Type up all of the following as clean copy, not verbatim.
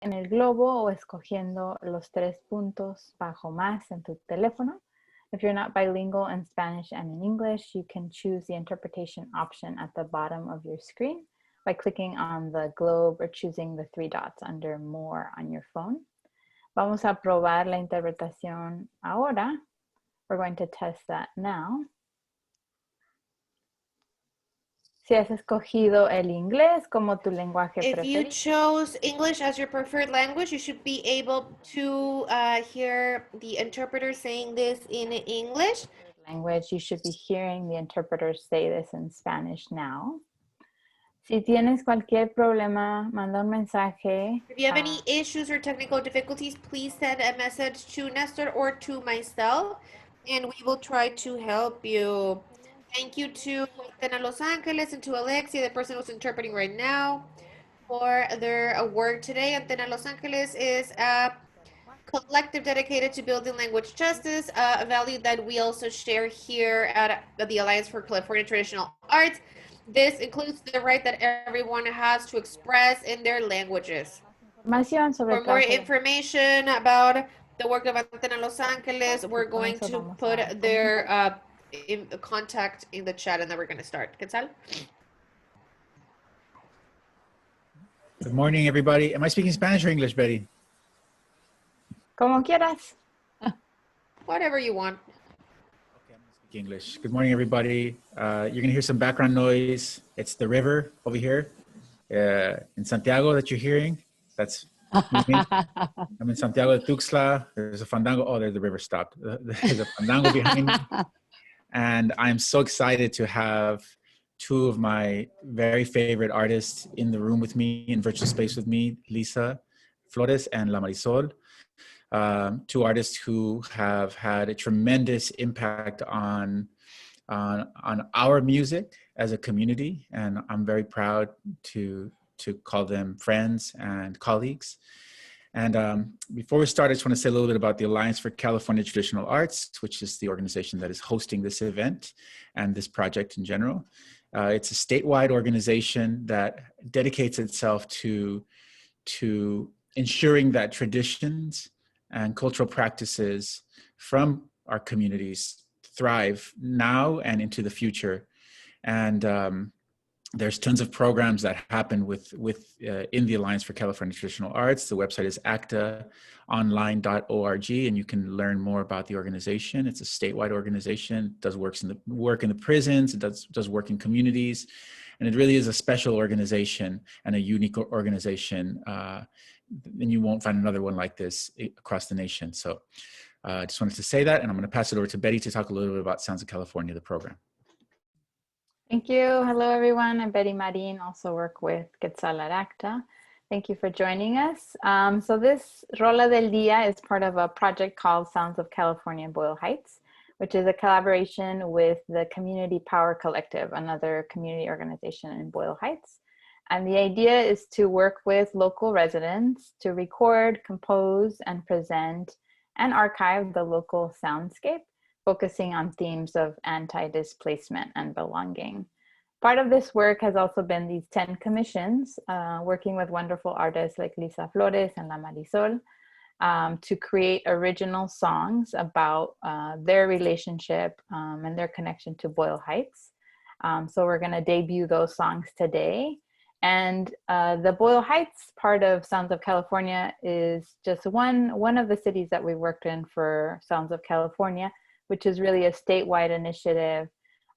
en el globo o escogiendo los 3 puntos bajo más en tu teléfono. If you're not bilingual in Spanish and in English, you can choose the interpretation option at the bottom of your screen by clicking on the globe or choosing the 3 dots under More on your phone. Vamos a probar la interpretación ahora. We're going to test that now. Si has escogido el inglés como tu lenguaje preferido. If you chose English as your preferred language, you should be able to hear the interpreter saying this in English. Language, you should be hearing the interpreter say this in Spanish now. Si tienes cualquier problema, manda un mensaje. If you have any issues or technical difficulties, please send a message to Nestor or to myself, and we will try to help you. Thank you to Tena Los Angeles and to Alexia, the person who's interpreting right now, for their work today. Antena Los Angeles is a collective dedicated to building language justice, a value that we also share here at the Alliance for California Traditional Arts. This includes the right that everyone has to express in their languages. For more information about the work of Antena Los Angeles, we're going to put their contact in the chat, and then we're going to start. Quetzal? Good morning, everybody. Am I speaking Spanish or English, Betty? Como quieras. Whatever you want. Okay, I'm going to speak English. Good morning, everybody. You're going to hear some background noise. It's the river over here in Santiago that you're hearing. That's me. I'm in Santiago de Tuxtla. There's a fandango. Oh, there's the river stopped. There's a fandango behind me. And I'm so excited to have two of my very favorite artists in the room with me, in virtual space with me, Lysa Flores and La Marisoul. Two artists who have had a tremendous impact on our music as a community. And I'm very proud to call them friends and colleagues. And before we start, I just want to say a little bit about the Alliance for California Traditional Arts, which is the organization that is hosting this event and this project in general. It's a statewide organization that dedicates itself to ensuring that traditions and cultural practices from our communities thrive now and into the future. And there's tons of programs that happen in the Alliance for California Traditional Arts. The website is actaonline.org, and you can learn more about the organization. It's a statewide organization. It does work in the prisons. It does work in communities, and it really is a special organization and a unique organization. And you won't find another one like this across the nation. So I just wanted to say that, and I'm going to pass it over to Betty to talk a little bit about Sounds of California, the program. Thank you. Hello, everyone. I'm Betty Marin, also work with Quetzal at ACTA. Thank you for joining us. So this Rola del Dia is part of a project called Sounds of California Boyle Heights, which is a collaboration with the Community Power Collective, another community organization in Boyle Heights. And the idea is to work with local residents to record, compose, and present and archive the local soundscape, focusing on themes of anti-displacement and belonging. Part of this work has also been these 10 commissions, working with wonderful artists like Lysa Flores and La Marisoul, to create original songs about their relationship and their connection to Boyle Heights. So we're gonna debut those songs today. And the Boyle Heights part of Sounds of California is just one of the cities that we worked in for Sounds of California, which is really a statewide initiative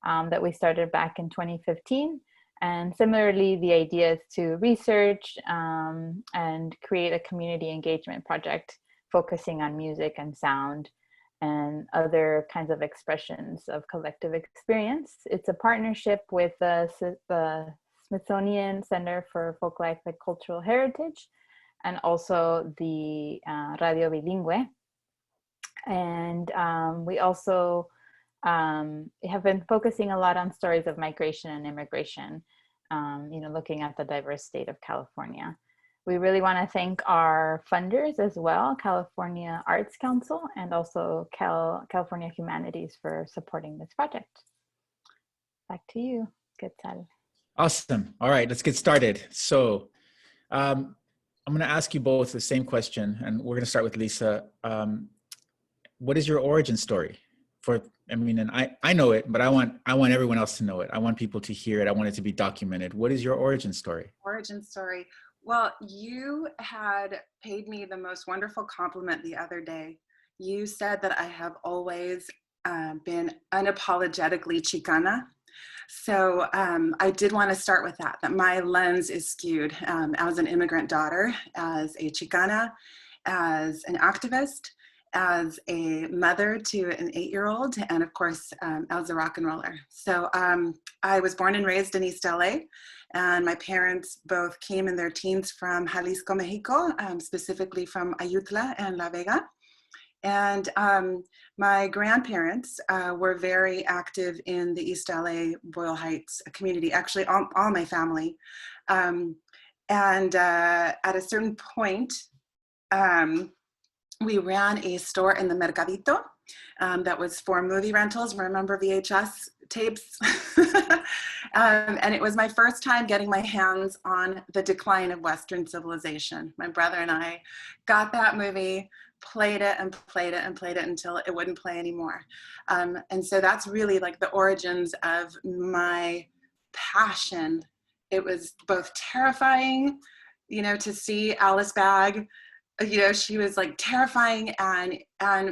that we started back in 2015. And similarly, the idea is to research and create a community engagement project focusing on music and sound and other kinds of expressions of collective experience. It's a partnership with the Smithsonian Center for Folklife and Cultural Heritage, and also the Radio Bilingüe. And we also have been focusing a lot on stories of migration and immigration, looking at the diverse state of California. We really want to thank our funders as well, California Arts Council, and also California Humanities for supporting this project. Back to you, Quetzal. Awesome. All right, let's get started. So I'm going to ask you both the same question, and we're going to start with Lysa. What is your origin story? I mean, and I know it, but I want everyone else to know it. I want people to hear it. I want it to be documented. What is your origin story? Origin story. Well, you had paid me the most wonderful compliment the other day. You said that I have always been unapologetically Chicana. So I did want to start with that my lens is skewed as an immigrant daughter, as a Chicana, as an activist, as a mother to an 8-year-old, and of course, as a rock and roller. So I was born and raised in East LA, and my parents both came in their teens from Jalisco, Mexico, specifically from Ayutla and La Vega. And my grandparents were very active in the East LA Boyle Heights community, actually all my family. And at a certain point, we ran a store in the Mercadito that was for movie rentals. Remember VHS tapes? And it was my first time getting my hands on The Decline of Western Civilization. My brother and I got that movie, played it and played it and played it until it wouldn't play anymore. And so that's really like the origins of my passion. It was both terrifying, to see Alice Bag. She was like terrifying and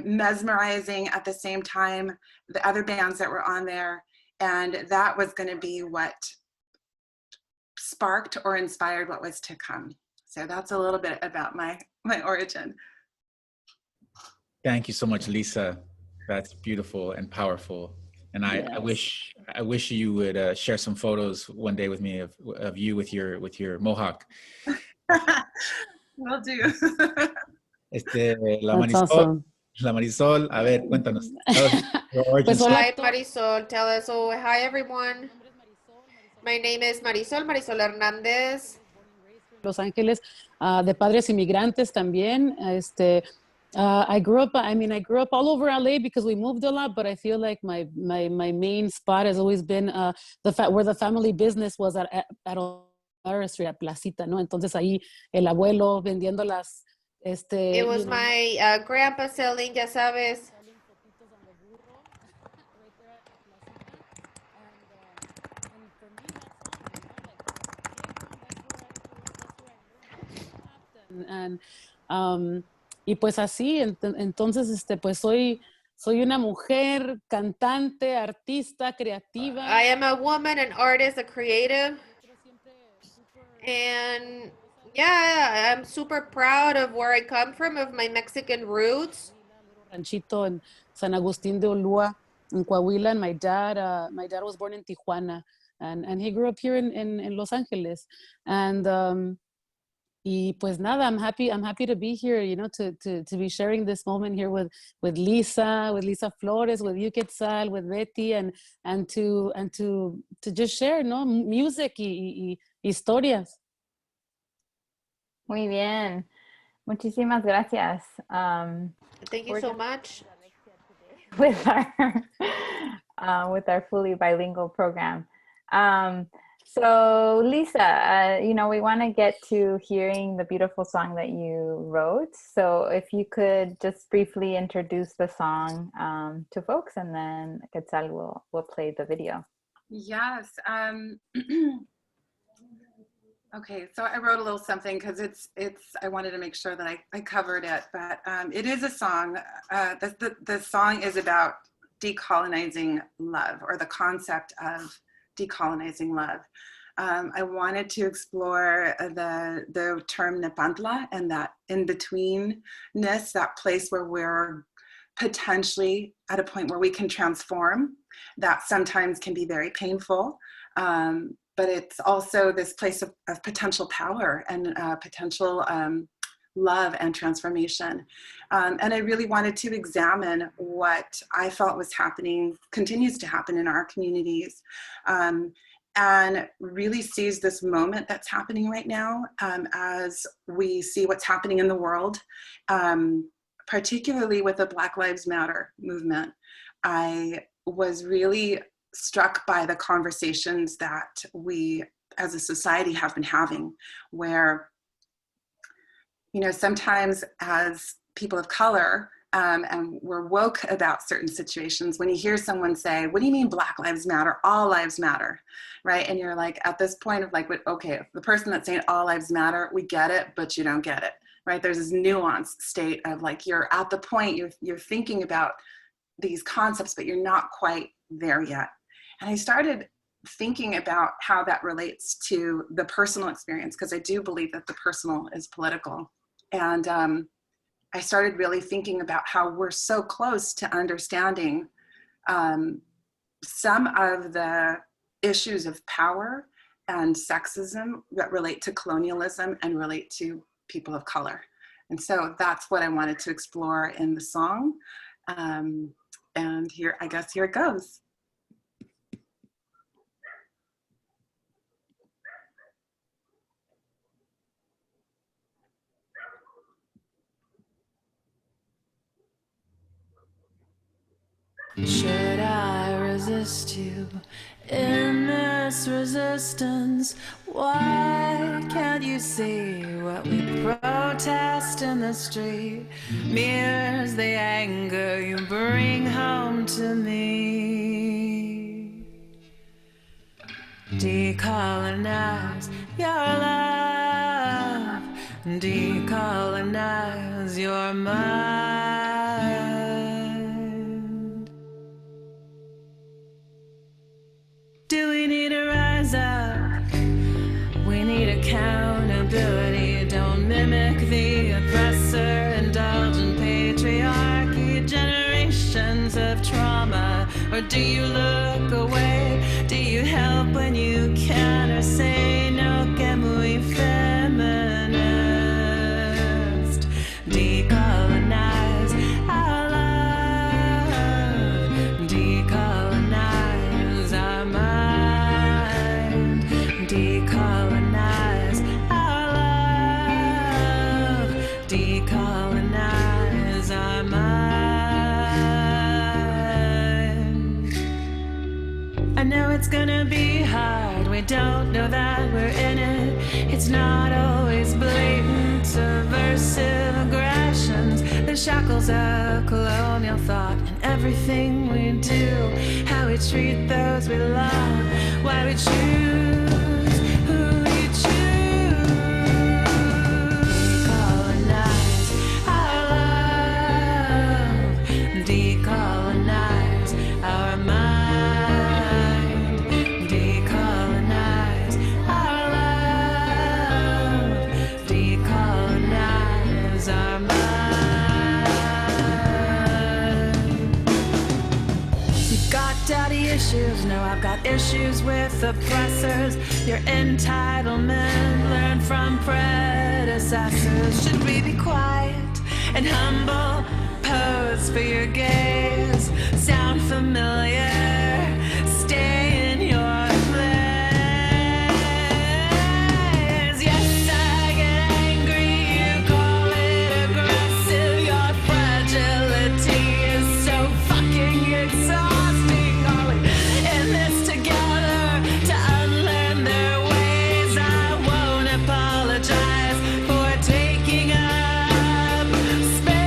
mesmerizing at the same time, the other bands that were on there. And that was going to be what sparked or inspired what was to come. So that's a little bit about my origin. Thank you so much, Lysa. That's beautiful and powerful. And I wish you would share some photos one day with me of you with your mohawk. Will do. La That's Marisol, awesome. La Marisol, a ver, cuéntanos. Hi, Marisol. Tell us. Oh, hi, everyone. My name is Marisol Hernandez. Los Ángeles, de padres inmigrantes también. I grew up all over LA because we moved a lot, but I feel like my main spot has always been where the family business was at Street, at Placita, ¿no? Entonces ahí el abuelo vendiendo las, It was my grandpa selling, ya sabes. Y pues así, entonces, pues soy una mujer, cantante, artista, creativa. I am a woman, an artist, a creative. And yeah, I'm super proud of where I come from, of my Mexican roots. Ranchito en San Agustín de Ulúa, in Coahuila, and my dad was born in Tijuana, and he grew up here in Los Angeles. And y pues nada, I'm happy to be here, to be sharing this moment here with Lysa Flores, with you, Quetzal, with Betty, and to just share, ¿no? Music y historias. Muy bien. Muchísimas gracias. Thank you so much. With our fully bilingual program. So Lysa, we want to get to hearing the beautiful song that you wrote. So if you could just briefly introduce the song to folks, and then Quetzal will play the video. Yes. Okay, so I wrote a little something because I wanted to make sure that I covered it, but it is a song. The song is about decolonizing love, or the concept of decolonizing love. I wanted to explore the term Nepantla and that in-betweenness, that place where we're potentially at a point where we can transform. That sometimes can be very painful. But it's also this place of potential power and potential love and transformation. And I really wanted to examine what I felt was happening, continues to happen in our communities, and really seize this moment that's happening right now as we see what's happening in the world, particularly with the Black Lives Matter movement. I was really struck by the conversations that we as a society have been having, where you know, sometimes as people of color, and we're woke about certain situations, when you hear someone say, what do you mean Black Lives Matter? All lives matter, right? And you're like, at this point of like, okay, the person that's saying all lives matter, we get it, but you don't get it, right? There's this nuanced state of like, you're at the point, you're thinking about these concepts, but you're not quite there yet. And I started thinking about how that relates to the personal experience, because I do believe that the personal is political. And I started really thinking about how we're so close to understanding some of the issues of power and sexism that relate to colonialism and relate to people of color. And so that's what I wanted to explore in the song. And here, I guess here it goes. Should I resist you in this resistance? Why can't you see what we protest in the street? Mirrors the anger you bring home to me. Decolonize your love, decolonize your mind. Do we need to rise up? We need accountability. Don't mimic the oppressor, indulge in patriarchy, generations of trauma. Or do you look away? Do you help when you can, or say no? Que muy feminist. Decolonize our love, decolonize our mind, decolonize our love, decolonize our mind. I know it's gonna be hard, we don't know that we're in it. It's not always blatant subversive aggressions, the shackles of colonial thought and everything we do, how we treat those we love, why we choose who we choose. Decolonize our love, decolonize our mind, decolonize our love, decolonize our mind. You've got daddy issues, no, I've got issues with oppressors. Your entitlement learned from predecessors. Should we be quiet and humble? Pose for your gaze. Sound familiar? Stay in your place. Yes, I get angry. You call it aggressive. Your fragility is so fucking exhausting. Are we in this together to unlearn their ways? I won't apologize for taking up space.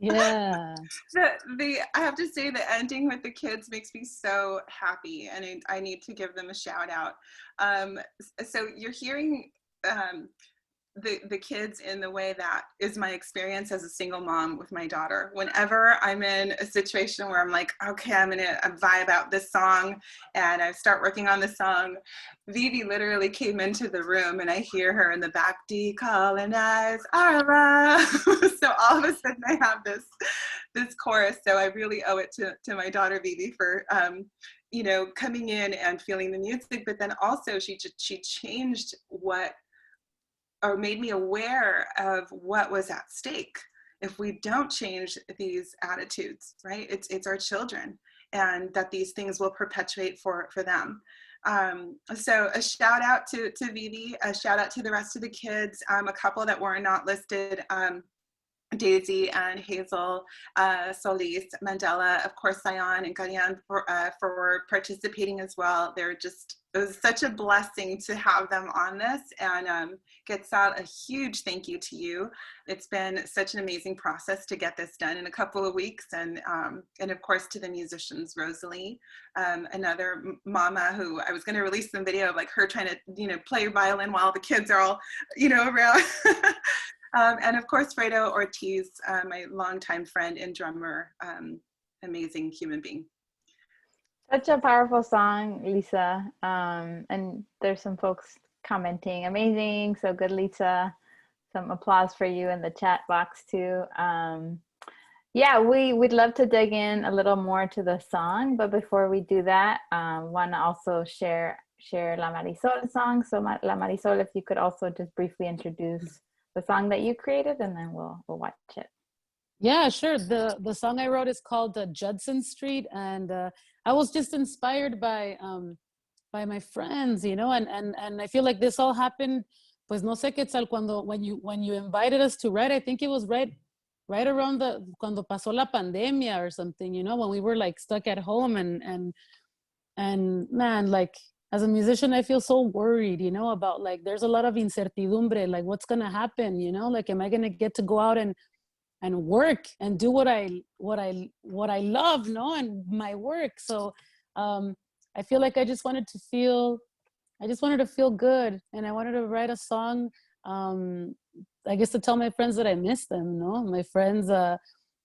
Yeah. I have to say the ending with the kids makes me so happy, and I need to give them a shout out. So you're hearing the kids in the way that is my experience as a single mom with my daughter. Whenever I'm in a situation where I'm like, okay, I'm gonna vibe out this song, and I start working on the song, Vivi literally came into the room, and I hear her in the back, decolonize our love. So all of a sudden I have this chorus. So I really owe it to my daughter Vivi for you know, coming in and feeling the music, but then also she changed what, or made me aware of what was at stake if we don't change these attitudes, right? It's our children, and that these things will perpetuate for them. So a shout out to Vivi, a shout out to the rest of the kids, a couple that were not listed, Daisy and Hazel, Solis, Mandela, of course, Sion and Karian for participating as well. It was such a blessing to have them on this, and Quetzal, a huge thank you to you. It's been such an amazing process to get this done in a couple of weeks, and of course to the musicians, Rosalie, another mama who I was going to release some video of like her trying to, you know, play violin while the kids are all, you know, around. And of course, Fredo Ortiz, my longtime friend and drummer, amazing human being. Such a powerful song, Lysa. And there's some folks commenting, amazing, so good, Lysa. Some applause for you in the chat box too. Yeah, we'd love to dig in a little more to the song, but before we do that, want to also share La Marisoul song. So La Marisoul, if you could also just briefly introduce the song that you created, and then we'll watch it. Yeah, sure. The song I wrote is called Judson Street, and I was just inspired by my friends, you know, and I feel like this all happened, pues no sé, Quetzal, when you invited us to write. I think it was right around cuando pasó la pandemia or something, you know, when we were like stuck at home, and man, like, as a musician, I feel so worried, you know, about like, there's a lot of incertidumbre, like what's going to happen, you know, like, am I going to get to go out and work and do what I love, no, and my work. So I feel like I just wanted to feel good, and I wanted to write a song, I guess to tell my friends that I miss them, no, my friends,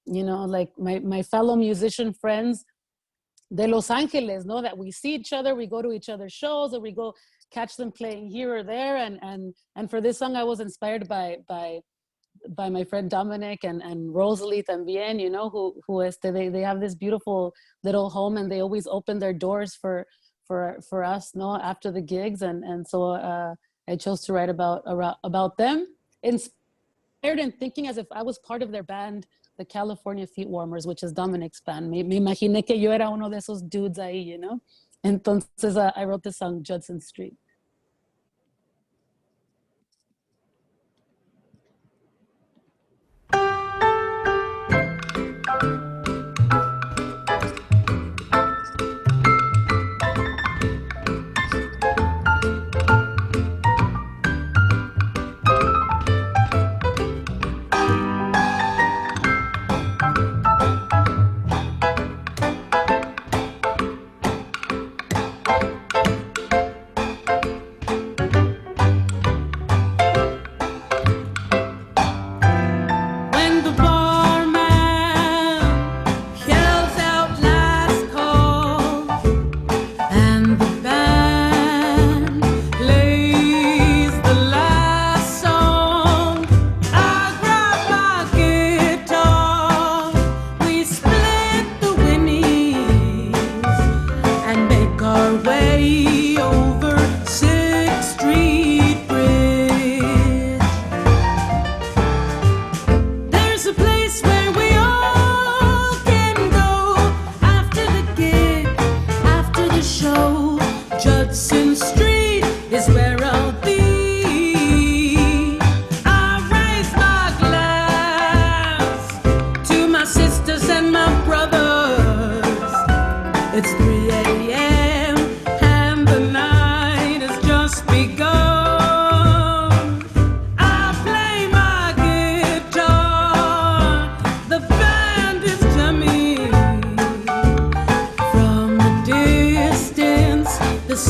you know, like my fellow musician friends de Los Angeles, know that we see each other, we go to each other's shows, or we go catch them playing here or there. And for this song, I was inspired by my friend Dominic and Rosalie también, you know, who they have this beautiful little home, and they always open their doors for us, no, after the gigs. And so I chose to write about them, inspired and thinking as if I was part of their band, the California Feet Warmers, which is Dominic's band. Me imaginé que yo era uno de esos dudes ahí, you know? Entonces I wrote the song Judson Street.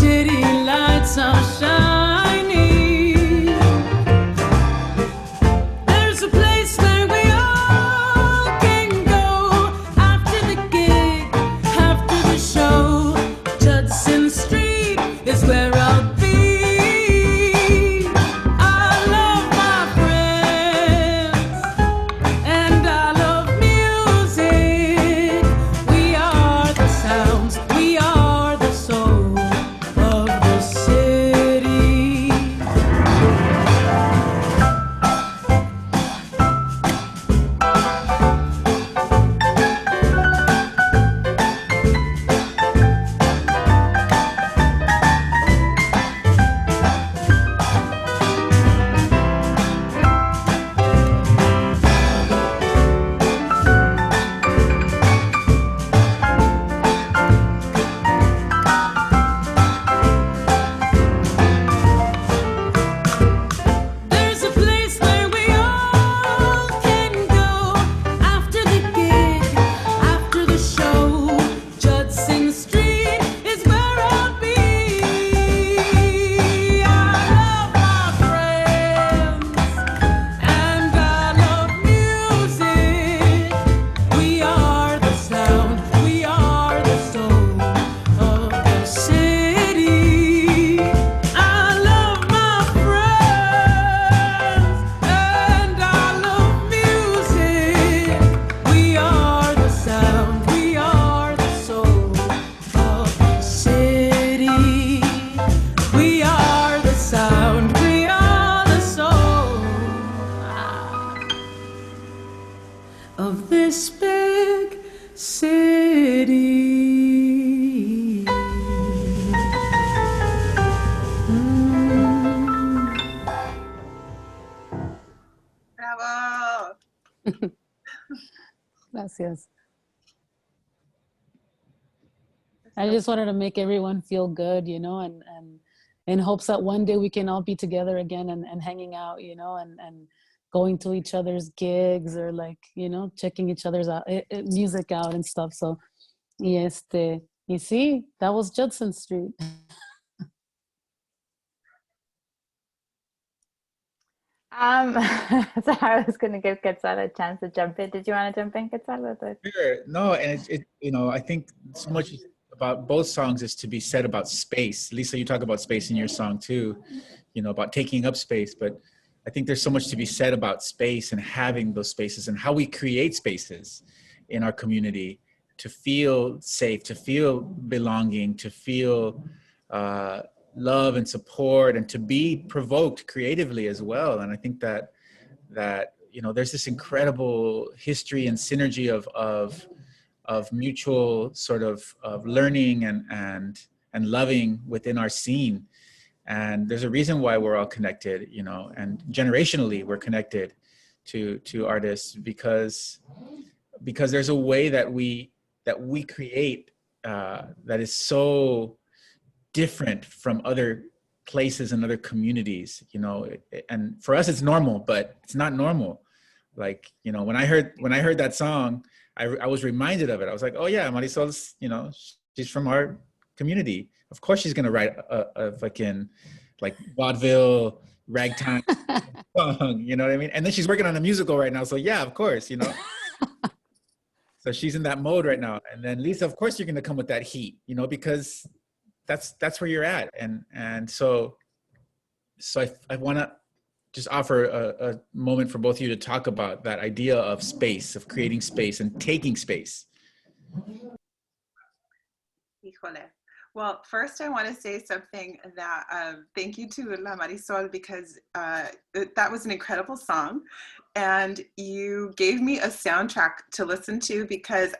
city lights are shining. There's a place where we all can go after the gig, after the show. Judson Street is where I'll be. I love my friends and I love music. We are the sounds, we are the soul of the city. There's a place where we all can go after the gig, after the show. Judson Street is where I'll be. I love my friends and I love music. We are the sound, we are the soul of the city. I love my friends and I love music. We are the sound, we are the soul of the city. We are the sound, we are the soul of this big city. Bravo. Gracias. I just wanted to make everyone feel good, you know, and in hopes that one day we can all be together again and hanging out, you know, and going to each other's gigs or like, you know, checking each other's music out and stuff. So, y sí, that was Judson Street. So I was going to give Quetzal a chance to jump in. Did you want to jump in, Quetzal? Sure. No, and you know, I think so much about both songs is to be said about space. Lysa, you talk about space in your song too, you know, about taking up space, but I think there's so much to be said about space and having those spaces and how we create spaces in our community to feel safe, to feel belonging, to feel love and support, and to be provoked creatively as well. And I think that you know, there's this incredible history and synergy of mutual sort of learning and loving within our scene. And there's a reason why we're all connected, you know, and generationally we're connected to artists because there's a way that we create that is so different from other places and other communities, you know. And for us it's normal, but it's not normal. Like, you know, when I heard that song, I was reminded of it. I was like, oh yeah, Marisol's, you know, she's from our community. Of course she's gonna write a fucking like vaudeville ragtime song, you know what I mean? And then she's working on a musical right now, so yeah, of course, you know. So she's in that mode right now. And then Lysa, of course you're gonna come with that heat, you know, because that's where you're at. And so I want to just offer a moment for both of you to talk about that idea of space, of creating space and taking space. Híjole. Well, first I want to say something that thank you to La Marisoul, because that was an incredible song. And you gave me a soundtrack to listen to because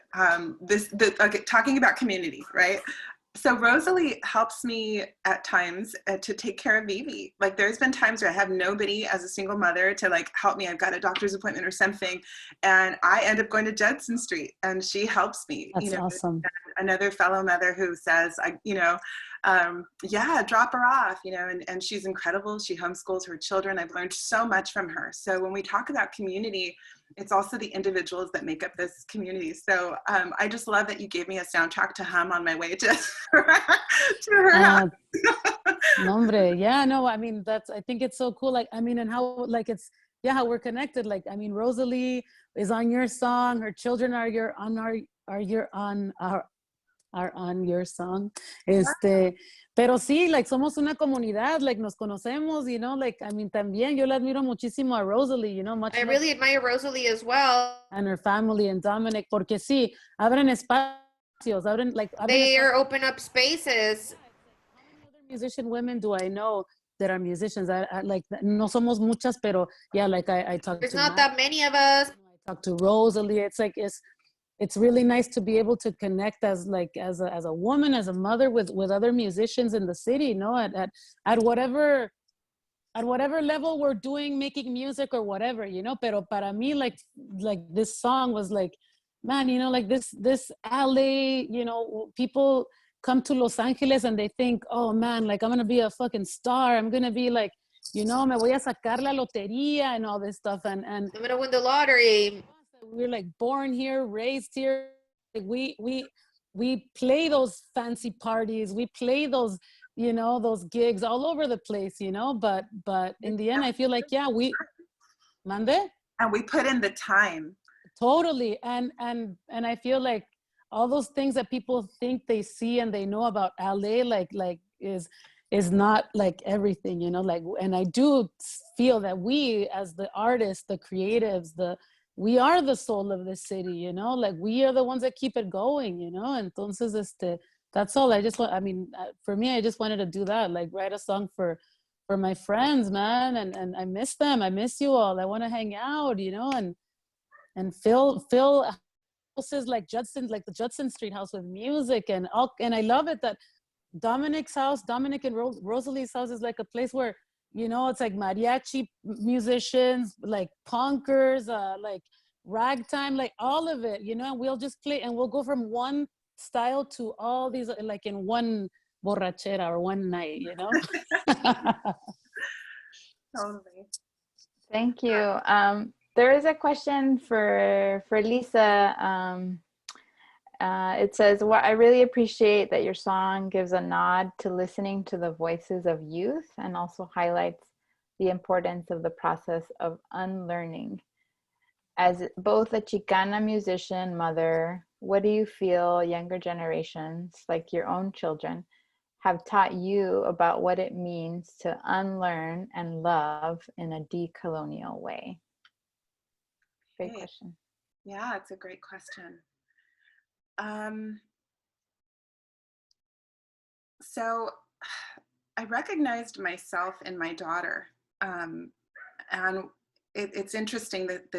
talking about community, right? So Rosalie helps me at times to take care of Vivi. Like there's been times where I have nobody as a single mother to like help me. I've got a doctor's appointment or something, and I end up going to Judson Street, and she helps me. That's you know, awesome. Another fellow mother who says, yeah, drop her off, you know, and she's incredible. She homeschools her children. I've learned so much from her. So when we talk about community, it's also the individuals that make up this community. So I just love that you gave me a soundtrack to hum on my way to, to her house. Nombre, yeah, no, I mean, I think it's so cool. Like, I mean, and how, like, it's, yeah, how we're connected. Like, I mean, Rosalie is on your song. Her children are on your song. Pero sí, like, somos una comunidad, like, nos conocemos, you know, like, I mean, también yo la admiro muchísimo a Rosalie, you know, I really admire Rosalie as well. and her family and Dominic, porque sí, abren espacios, They are open up spaces. Musician women do I know that are musicians? I like, no somos muchas, pero yeah, like I talk There's to not that many of us. I talk to Rosalie. It's like, it's really nice to be able to connect as a woman, as a mother with other musicians in the city, you know, at whatever level we're doing, making music or whatever, you know. Pero para mí, like this song was like, man, you know, like this LA, you know, people come to Los Angeles and they think, oh man, like I'm gonna be a fucking star. I'm gonna be like, you know, me voy a sacar la lotería and all this stuff. And I'm gonna win the lottery. We're like born here, raised here. Like we play those fancy parties. We play those, you know, those gigs all over the place, you know. But in the end, I feel like, yeah, mande? And we put in the time. Totally. And I feel like all those things that people think they see and they know about LA, like is not like everything, you know, like, and I do feel that we as the artists, the creatives, we are the soul of the city, you know, like we are the ones that keep it going, you know. Entonces, that's all. I mean, for me, I just wanted to do that, like write a song for my friends, man. And I miss them. I miss you all. I want to hang out, you know, and fill houses like the Judson Street house with music and I love it that Dominic and Rosalie's house is like a place where, you know, it's like mariachi musicians, like punkers, like ragtime, like all of it, you know, and we'll just play and we'll go from one style to all these, like in one borrachera or one night, you know. Totally. Thank you. There is a question for Lysa. It says, well, I really appreciate that your song gives a nod to listening to the voices of youth and also highlights the importance of the process of unlearning. As both a Chicana musician mother, what do you feel younger generations, like your own children, have taught you about what it means to unlearn and love in a decolonial way? Great question. Yeah, it's a great question. So I recognized myself in my daughter, and it's interesting that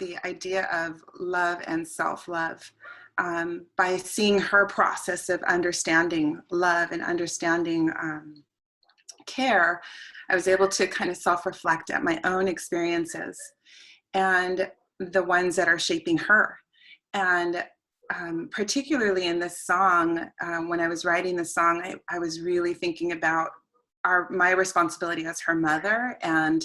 the idea of love and self-love, by seeing her process of understanding love and understanding care, I was able to kind of self-reflect at my own experiences and the ones that are shaping her. And particularly in this song, when I was writing the song, I was really thinking about my responsibility as her mother and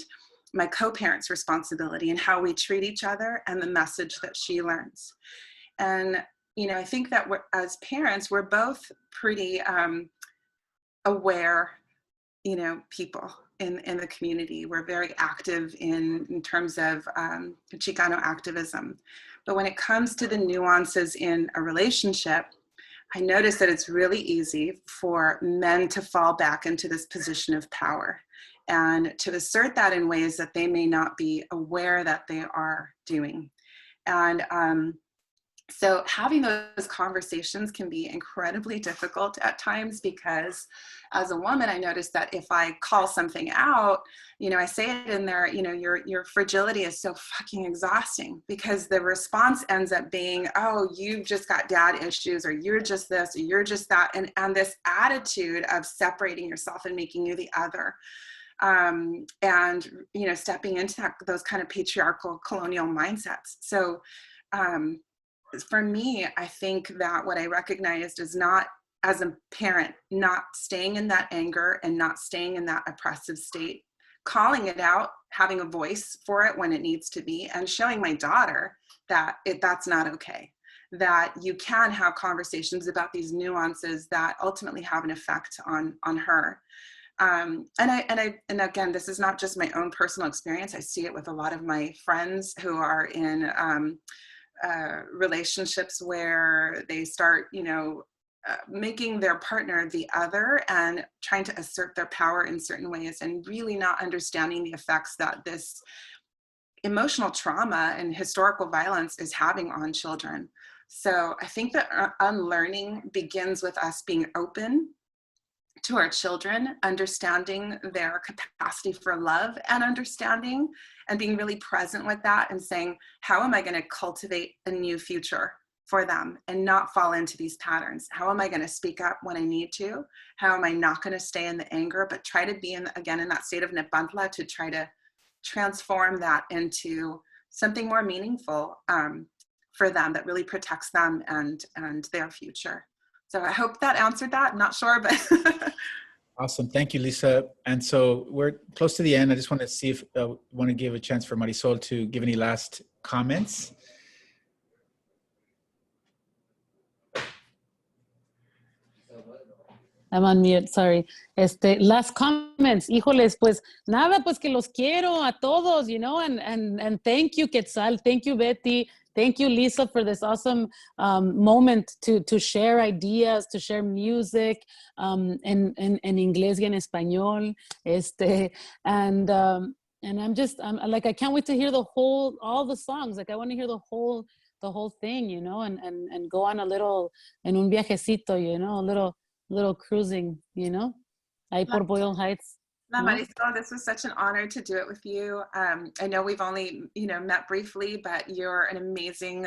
my co-parents' responsibility and how we treat each other and the message that she learns. And, you know, I think that as parents, we're both pretty aware, you know, people in the community. We're very active in terms of Chicano activism. But when it comes to the nuances in a relationship, I notice that it's really easy for men to fall back into this position of power and to assert that in ways that they may not be aware that they are doing. And so having those conversations can be incredibly difficult at times, because as a woman, I noticed that if I call something out, you know, I say it in there, you know, your fragility is so fucking exhausting, because the response ends up being, oh, you've just got dad issues, or you're just this, or you're just that. And this attitude of separating yourself and making you the other. And, you know, stepping into those kind of patriarchal colonial mindsets. So, for me, I think that what I recognized is not, as a parent, not staying in that anger and not staying in that oppressive state, calling it out, having a voice for it when it needs to be, and showing my daughter that that's not okay, that you can have conversations about these nuances that ultimately have an effect on her. And again, this is not just my own personal experience. I see it with a lot of my friends who are in relationships where they start, making their partner the other and trying to assert their power in certain ways, and really not understanding the effects that this emotional trauma and historical violence is having on children. So I think that unlearning begins with us being open to our children, understanding their capacity for love and understanding, and being really present with that and saying, how am I going to cultivate a new future for them and not fall into these patterns? How am I going to speak up when I need to? How am I not going to stay in the anger, but try to be again in that state of nepantla, to try to transform that into something more meaningful for them, that really protects them and their future. So I hope that answered that. I'm not sure, but. Awesome. Thank you, Lysa. And so we're close to the end. I just want to see if want to give a chance for Marisoul to give any last comments. I'm on mute, sorry. Last comments. Híjoles, pues nada, pues que los quiero a todos, and thank you, Quetzal. Thank you, Betty. Thank you, Lysa, for this awesome moment to share ideas, to share music en inglés y en español. And I'm like, I can't wait to hear all the songs. Like, I want to hear the whole thing, and go on en un viajecito, a little cruising, ahí por Boyle Heights. La Marisoul, this was such an honor to do it with you. I know we've only, met briefly, but you're an amazing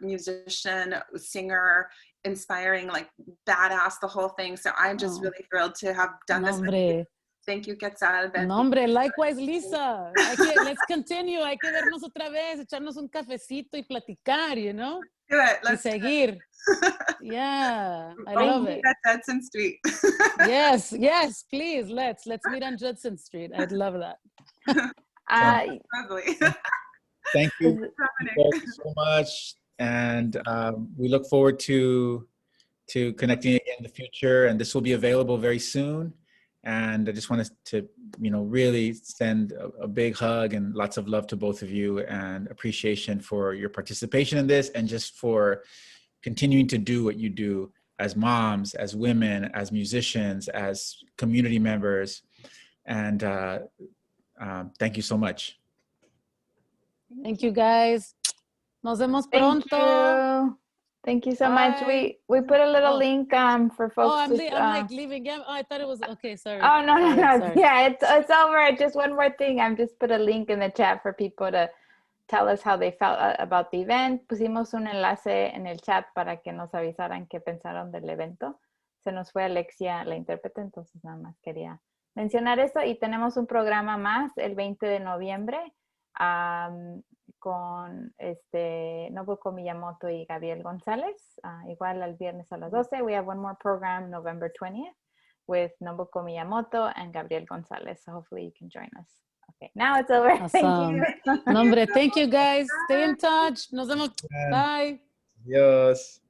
musician, singer, inspiring, like badass, the whole thing. So I'm just really thrilled to have done this with you. Thank you, Quetzal. Nombre, likewise, Lysa. Let's continue. Hay que vernos otra vez, echarnos un cafecito y platicar, Do it. Let's seguir. Yeah, I love it. At Judson Street. yes, please. Let's meet on Judson Street. I'd love that. Lovely. Thank you so much, and we look forward to connecting again in the future. And this will be available very soon. And I just wanted to, really send a big hug and lots of love to both of you, and appreciation for your participation in this, and just for continuing to do what you do as moms, as women, as musicians, as community members. And thank you so much. Thank you, guys. Nos vemos Thank pronto. you. Thank you so much. We put a little link for folks. I'm like leaving. Oh, I thought it was okay. Sorry. Oh no. Sorry. Yeah, it's over. Just one more thing. I'm just put a link in the chat for people to tell us how they felt about the event. Pusimos un enlace en el chat para que nos avisaran qué pensaron del evento. Se nos fue Alexia, la intérprete, entonces nada más quería mencionar eso. Y tenemos un programa más el 20 de noviembre con Nobuko Miyamoto y Gabriel González. Igual el viernes a las 12. We have one more program November 20th with Nobuko Miyamoto and Gabriel González. So hopefully you can join us. Okay, now it's over. Awesome. Thank you. Nombre, thank you guys. Stay in touch. Nos vemos. Bye. Adios.